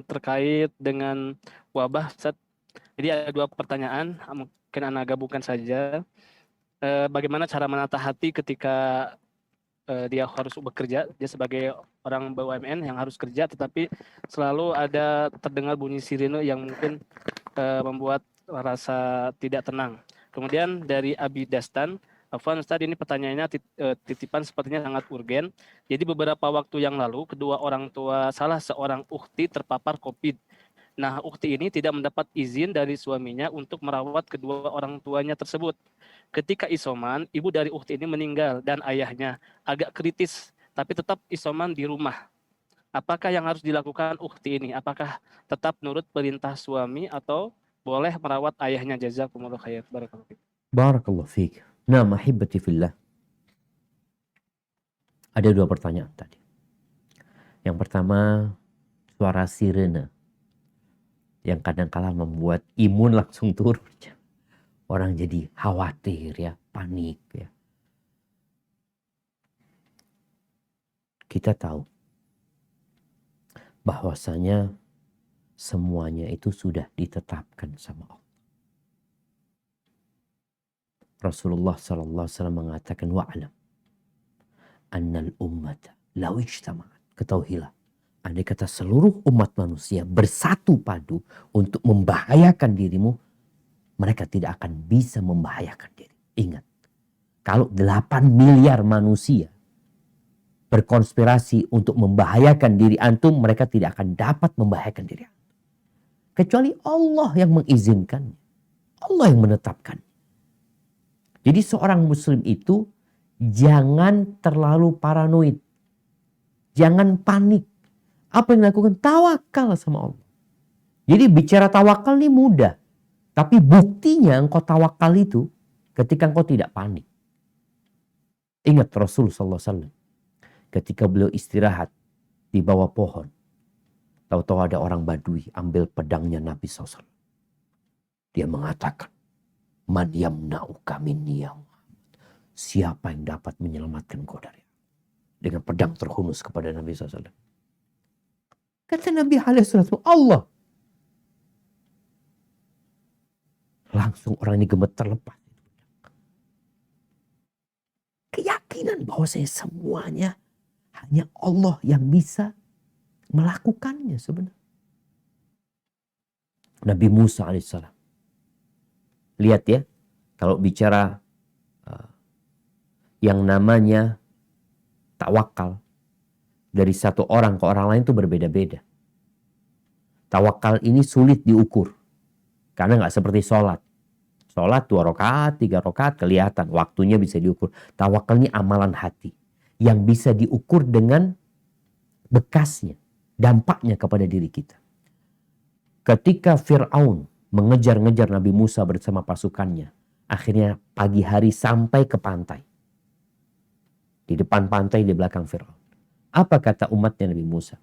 terkait dengan wabah, Ustaz. Jadi ada 2 pertanyaan, mungkin Ana gabungkan saja. Bagaimana cara menata hati ketika dia harus bekerja, dia sebagai orang BUMN yang harus kerja, tetapi selalu ada terdengar bunyi sirine yang mungkin membuat rasa tidak tenang. Kemudian dari Abi Dastan, Afwan Ustaz, ini pertanyaannya titipan sepertinya sangat urgen. Jadi beberapa waktu yang lalu, kedua orang tua salah seorang ukhti terpapar COVID. Nah, ukhti ini tidak mendapat izin dari suaminya untuk merawat kedua orang tuanya tersebut. Ketika isoman, ibu dari ukhti ini meninggal dan ayahnya agak kritis, tapi tetap isoman di rumah. Apakah yang harus dilakukan ukhti ini? Apakah tetap nurut perintah suami atau boleh merawat ayahnya? Jazakumullah khair. Barakallahu fiik. Barakallahu fiik. Nah, ahibati fillah. Ada 2 pertanyaan tadi. Yang pertama, suara sirene yang kadang-kala membuat imun langsung turun. Orang jadi khawatir ya, panik ya. Kita tahu bahwasanya semuanya itu sudah ditetapkan sama Allah. Rasulullah SAW mengatakan wa'alam annal ummata law ijtama'at. Ketahuilah, andai kata seluruh umat manusia bersatu padu untuk membahayakan dirimu, mereka tidak akan bisa membahayakan diri. Ingat, kalau 8 miliar manusia berkonspirasi untuk membahayakan diri antum, mereka tidak akan dapat membahayakan diri antum. Kecuali Allah yang mengizinkannya. Allah yang menetapkan. Jadi seorang muslim itu jangan terlalu paranoid. Jangan panik. Apa yang dilakukan? Tawakal sama Allah. Jadi bicara tawakal ini mudah. Tapi buktinya engkau tawakal itu ketika engkau tidak panik. Ingat Rasulullah SAW. Ketika beliau istirahat di bawah pohon. Tahu-tahu ada orang Badui ambil pedangnya Nabi SAW. Dia mengatakan, man yamna'uka minni ya Muhammad. Siapa yang dapat menyelamatkan kau dari aku? Dengan pedang terhunus kepada Nabi SAW. Kata Nabi SAW, Allah. Langsung orang ini gemetar lepas. Keyakinan bahwasanya semuanya hanya Allah yang bisa melakukannya sebenarnya. Nabi Musa alaihissalam. Lihat ya, kalau bicara yang namanya tawakal dari satu orang ke orang lain itu berbeda-beda. Tawakal ini sulit diukur. Karena nggak seperti sholat. Sholat 2 rakaat, 3 rakaat kelihatan. Waktunya bisa diukur. Tawakal ini amalan hati. Yang bisa diukur dengan bekasnya. Dampaknya kepada diri kita. Ketika Fir'aun mengejar-ngejar Nabi Musa bersama pasukannya. Akhirnya pagi hari sampai ke pantai. Di depan pantai, di belakang Fir'aun. Apa kata umatnya Nabi Musa?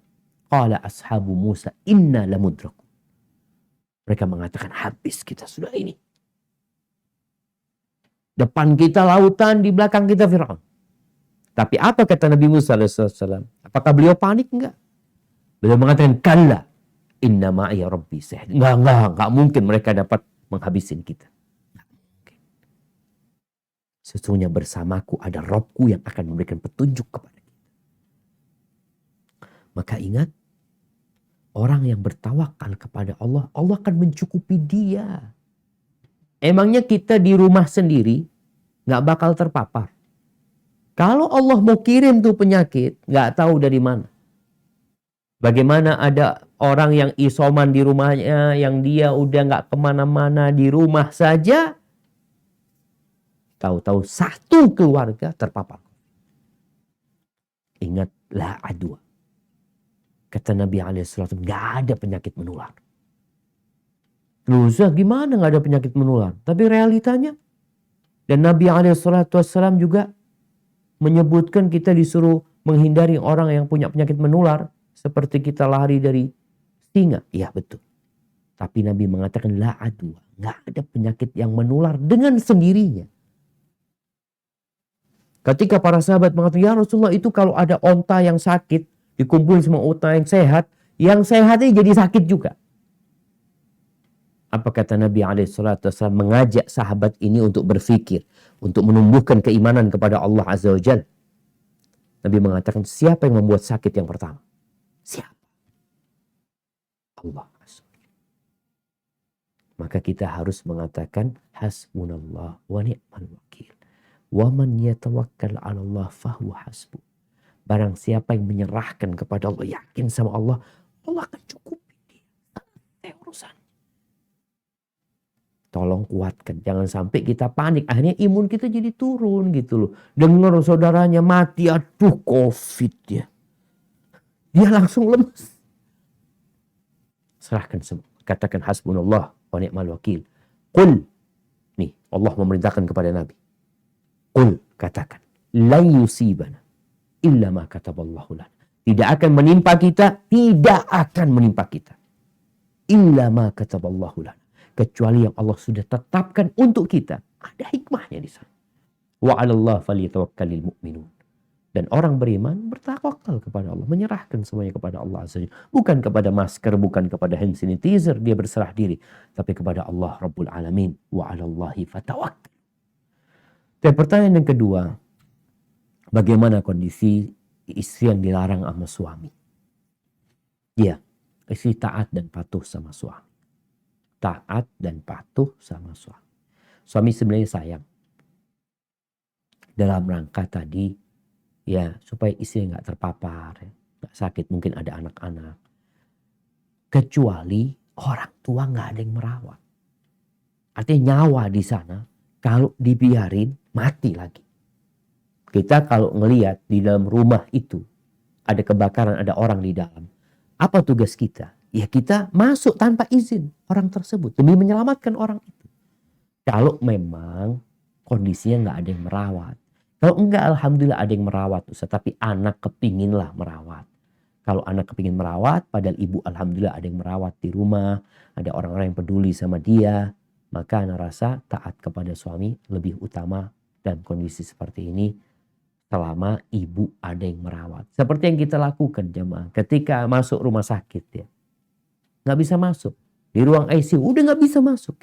Qala ashabu Musa inna lamudraku. Mereka mengatakan habis kita sudah ini. Depan kita lautan, di belakang kita Fir'aun. Tapi apa kata Nabi Musa alaihissalam? Apakah beliau panik? Enggak. Beliau mengatakan kalla inna ma'iya rabbi sayahdi. Enggak mungkin mereka dapat menghabisin kita. Enggak mungkin. Sesungguhnya bersamaku ada Robku yang akan memberikan petunjuk kepada kita. Maka ingat, orang yang bertawakal kepada Allah, Allah akan mencukupi dia. Emangnya kita di rumah sendiri gak bakal terpapar? Kalau Allah mau kirim tuh penyakit, gak tahu dari mana. Bagaimana ada orang yang isoman di rumahnya, yang dia udah gak kemana-mana, di rumah saja, tahu-tahu satu keluarga terpapar. Ingat, la adwa. Kata Nabi SAW, gak ada penyakit menular. Loh, gimana gak ada penyakit menular? Tapi realitanya. Dan Nabi SAW juga menyebutkan kita disuruh menghindari orang yang punya penyakit menular. Seperti kita lari dari singa. Iya betul. Tapi Nabi mengatakan, la adwa. Gak ada penyakit yang menular dengan sendirinya. Ketika para sahabat mengatakan, ya Rasulullah itu kalau ada onta yang sakit, dikumpulin semua unta yang sehat, Yang sehat ini jadi sakit juga. Apa kata Nabi SAW mengajak sahabat ini untuk berfikir, untuk menumbuhkan keimanan kepada Allah Azza wa Jalla. Nabi mengatakan, siapa yang membuat sakit yang pertama? Siapa? Allah. Maka kita harus mengatakan hasbunallah wa ni'mal wakil. Wa man yatawakkal 'ala Allah fahuwa hasbuh. Barang siapa yang menyerahkan kepada Allah, yakin sama Allah, Allah akan cukupi dia. Selesai urusan. Tolong kuatkan, jangan sampai kita panik. Akhirnya imun kita jadi turun gitu loh. Dengar saudaranya mati, aduh COVID ya. Dia langsung lemes. Serahkan semua. Katakan hasbunallah wa ni'mal wakil. Qul. Nih, Allah memerintahkan kepada Nabi. Qul, katakan. La yusibana illa ma kataballahu lana. Tidak akan menimpa kita, tidak akan menimpa kita. Illa ma kataballahu lana. Kecuali yang Allah sudah tetapkan untuk kita. Ada hikmahnya di sana. Wa 'alallahi falyatawakkalul mu'minun. Dan orang beriman bertawakal kepada Allah. Menyerahkan semuanya kepada Allah Azza wa Jalla. Bukan kepada masker, bukan kepada hand sanitizer. Dia berserah diri. Tapi kepada Allah Rabbul Alamin. Wa 'alallahi fatawakkal. Dan pertanyaan yang kedua. Bagaimana kondisi istri yang dilarang sama suami? Ya, istri taat dan patuh sama suami. Taat dan patuh sama suami. Suami sebenarnya sayang. Dalam rangka tadi, ya supaya istri nggak terpapar, nggak sakit, mungkin ada anak-anak. Kecuali orang tua nggak ada yang merawat. Artinya nyawa di sana kalau dibiarin mati lagi. Kita kalau ngelihat di dalam rumah itu ada kebakaran, ada orang di dalam. Apa tugas kita? Ya kita masuk tanpa izin orang tersebut demi menyelamatkan orang itu. Kalau memang kondisinya nggak ada yang merawat. Kalau enggak, alhamdulillah ada yang merawat, Ustaz. Tapi anak kepinginlah merawat. Kalau anak kepingin merawat, padahal ibu alhamdulillah ada yang merawat di rumah. Ada orang-orang yang peduli sama dia. Maka anak rasa taat kepada suami lebih utama dalam kondisi seperti ini. Selama ibu ada yang merawat. Seperti yang kita lakukan jemaah. Ketika masuk rumah sakit ya. Nggak bisa masuk. Di ruang ICU udah nggak bisa masuk.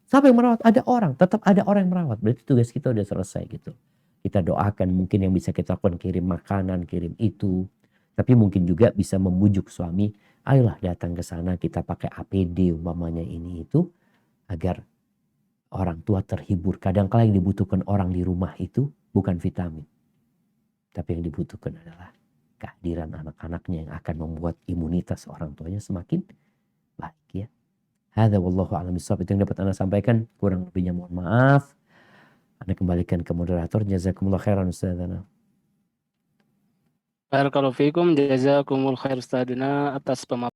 Siapa yang merawat? Ada orang. Tetap ada orang yang merawat. Berarti tugas kita udah selesai gitu. Kita doakan, mungkin yang bisa kita lakukan kirim makanan, kirim itu. Tapi mungkin juga bisa membujuk suami, ayolah datang ke sana, kita pakai APD umpamanya ini itu. Agar orang tua terhibur. Kadang-kala yang dibutuhkan orang di rumah itu bukan vitamin. Tapi yang dibutuhkan adalah kehadiran anak-anaknya yang akan membuat imunitas orang tuanya semakin baik ya. Hadza wallahu a'lam bishawab. Itu yang dapat Anda sampaikan. Kurang lebihnya mohon maaf. Anda kembalikan ke moderator. Jazakumullah khairan Ustazana. Barakallahu fiikum, jazakumul khair Ustadzana atas pemaparan